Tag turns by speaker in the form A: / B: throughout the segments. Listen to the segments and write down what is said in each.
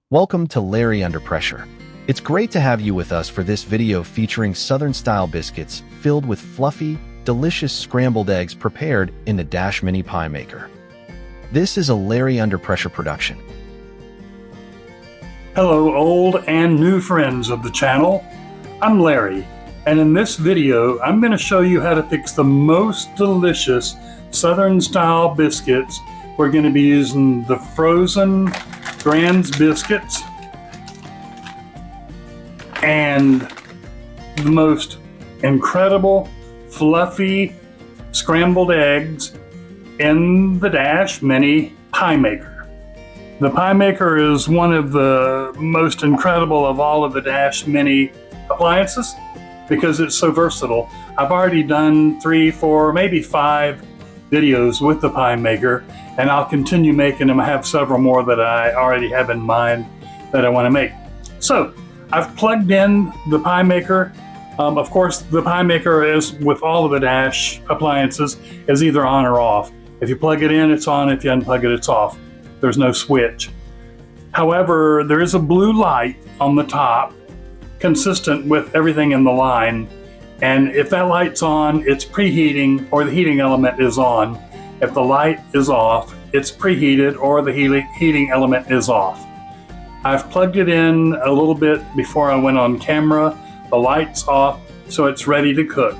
A: Welcome to Larry Under Pressure. It's great to have you with us for this video featuring Southern-style biscuits filled with fluffy, delicious scrambled eggs prepared in the Dash Mini Pie Maker. This is a Larry Under Pressure production.
B: Hello, old and new friends of the channel. I'm Larry, and in this video, I'm going to show you how to fix the most delicious Southern-style biscuits. We're going to be using the frozen Grand's biscuits and the most incredible fluffy scrambled eggs in the Dash Mini Pie Maker. The Pie Maker is one of the most incredible of all of the Dash Mini appliances because it's so versatile. I've already done 3, 4, maybe 5 videos with the Pie Maker, and I'll continue making them. I have several more that I already have in mind that I want to make. So I've plugged in the Pie Maker. Of course, the Pie Maker, is with all of the Dash appliances, is either on or off. If you plug it in, it's on. If you unplug it, it's off. There's no switch. However, there is a blue light on the top, consistent with everything in the line. And if that light's on, it's preheating, or the heating element is on. If the light is off, it's preheated, or the heating element is off. I've plugged it in a little bit before I went on camera. The light's off, so it's ready to cook.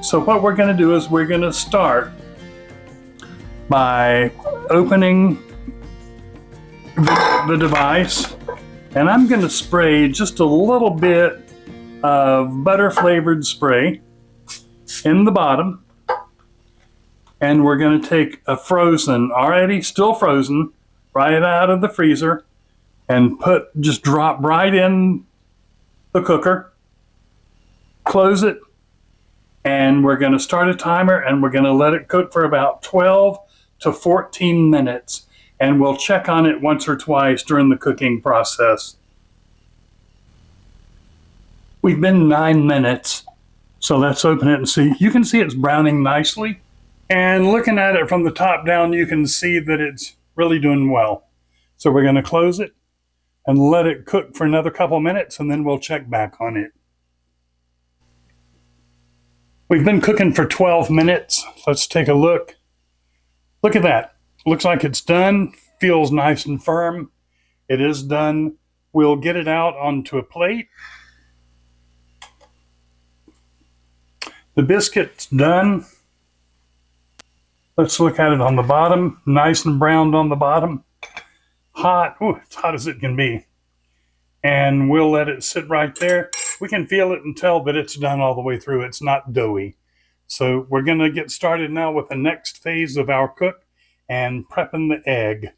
B: So what we're going to do is we're going to start by opening the device, and I'm going to spray just a little bit of butter flavored spray in the bottom, and we're going to take a frozen, already still frozen, right out of the freezer, and just drop right in the cooker, close it, and we're going to start a timer, and we're going to let it cook for about 12 to 14 minutes, and we'll check on it once or twice during the cooking process. We've been 9 minutes, so let's open it and see. You can see it's browning nicely, and looking at it from the top down, you can see that it's really doing well. So we're going to close it and let it cook for another couple minutes, and then we'll check back on it. We've been cooking for 12 minutes. Let's take a look. Look at that. Looks like it's done. Feels nice and firm. It is done. We'll get it out onto a plate. The biscuit's done. Let's look at it on the bottom. Nice and browned on the bottom. Hot. Ooh, it's hot as it can be. And we'll let it sit right there. We can feel it and tell that it's done all the way through. It's not doughy. So we're going to get started now with the next phase of our cook and prepping the egg.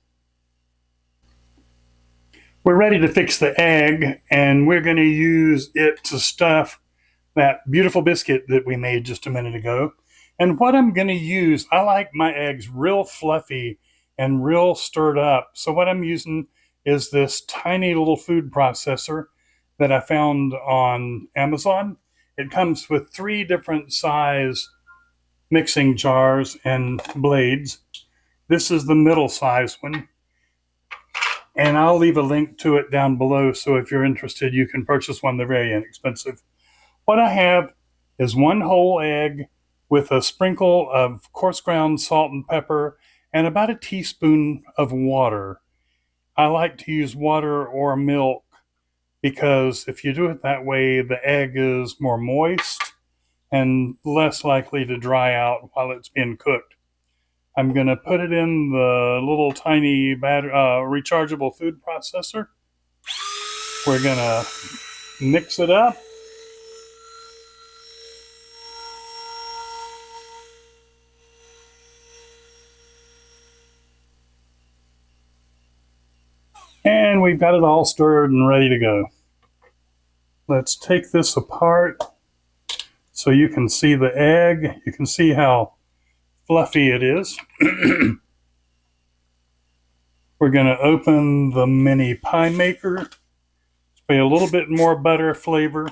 B: We're ready to fix the egg, and we're going to use it to stuff that beautiful biscuit that we made just a minute ago. And what I'm going to use, I like my eggs real fluffy and real stirred up. So what I'm using is this tiny little food processor that I found on Amazon. It comes with 3 different size mixing jars and blades. This is the middle size one, and I'll leave a link to it down below, so if you're interested, you can purchase one. They're very inexpensive. What I have is 1 whole egg with a sprinkle of coarse ground salt and pepper and about a teaspoon of water. I like to use water or milk because if you do it that way, the egg is more moist and less likely to dry out while it's being cooked. I'm going to put it in the little tiny rechargeable food processor. We're going to mix it up. And we've got it all stirred and ready to go. Let's take this apart so you can see the egg. You can see how fluffy it is. We're going to open the mini pie maker, spray a little bit more butter flavor,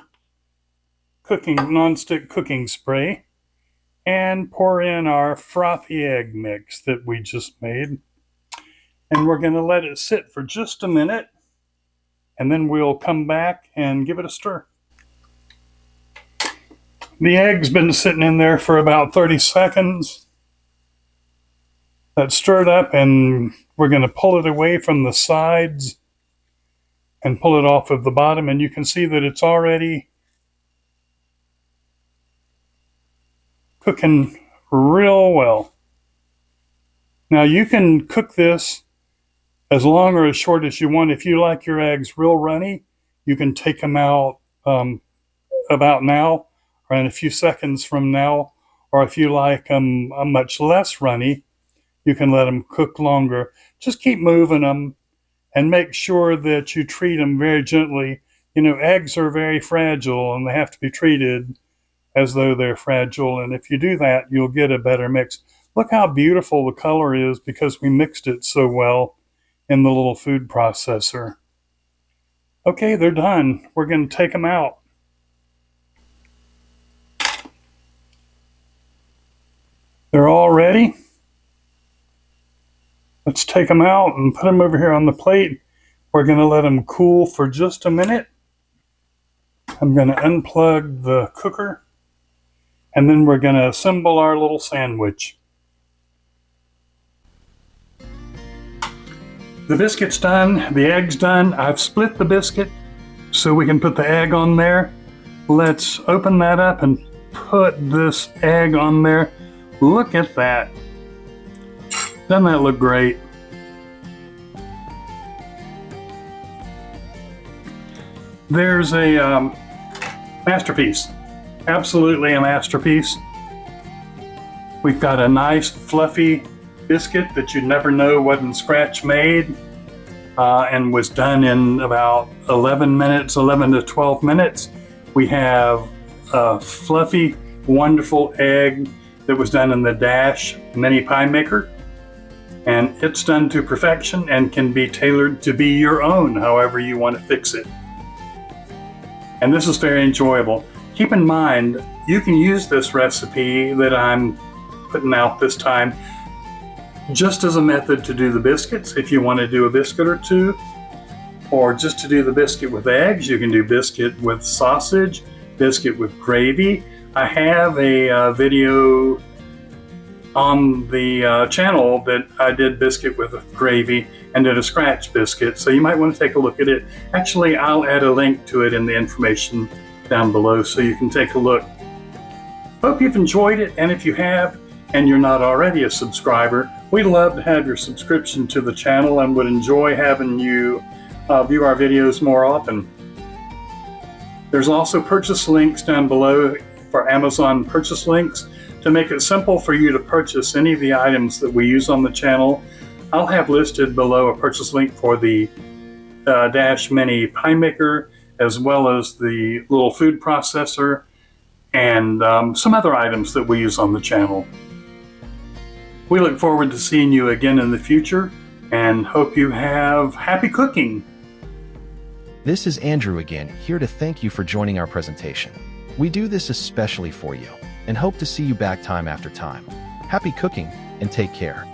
B: non-stick cooking spray, and pour in our frothy egg mix that we just made. And we're going to let it sit for just a minute and then we'll come back and give it a stir. The egg's been sitting in there for about 30 seconds. That's stirred up, and we're going to pull it away from the sides and pull it off of the bottom, and you can see that it's already cooking real well. Now you can cook this as long or as short as you want. If you like your eggs real runny, you can take them out about now or in a few seconds from now. Or if you like them much less runny, you can let them cook longer. Just keep moving them and make sure that you treat them very gently. You know, eggs are very fragile and they have to be treated as though they're fragile. And if you do that, you'll get a better mix. Look how beautiful the color is because we mixed it so well in the little food processor. Okay, they're done. We're going to take them out. They're all ready. Let's take them out and put them over here on the plate. We're going to let them cool for just a minute. I'm going to unplug the cooker, and then we're going to assemble our little sandwich. The biscuit's done, the egg's done. I've split the biscuit so we can put the egg on there. Let's open that up and put this egg on there. Look at that. Doesn't that look great? There's a masterpiece. Absolutely a masterpiece. We've got a nice fluffy biscuit that you'd never know wasn't scratch made and was done in about 11 to 12 minutes. We have a fluffy, wonderful egg that was done in the Dash mini pie maker, and it's done to perfection and can be tailored to be your own however you want to fix it. And this is very enjoyable. Keep in mind, you can use this recipe that I'm putting out this time just as a method to do the biscuits. If you want to do a biscuit or two, or just to do the biscuit with eggs, you can do biscuit with sausage, biscuit with gravy. I have a video on the channel that I did biscuit with gravy and did a scratch biscuit, so you might want to take a look at it. Actually, I'll add a link to it in the information down below so you can take a look. Hope you've enjoyed it, and if you have and you're not already a subscriber, we'd love to have your subscription to the channel and would enjoy having you view our videos more often. There's also purchase links down below for Amazon purchase links to make it simple for you to purchase any of the items that we use on the channel. I'll have listed below a purchase link for the Dash Mini Pie Maker, as well as the little food processor and some other items that we use on the channel. We look forward to seeing you again in the future and hope you have happy cooking.
A: This is Andrew again, here to thank you for joining our presentation. We do this especially for you and hope to see you back time after time. Happy cooking and take care.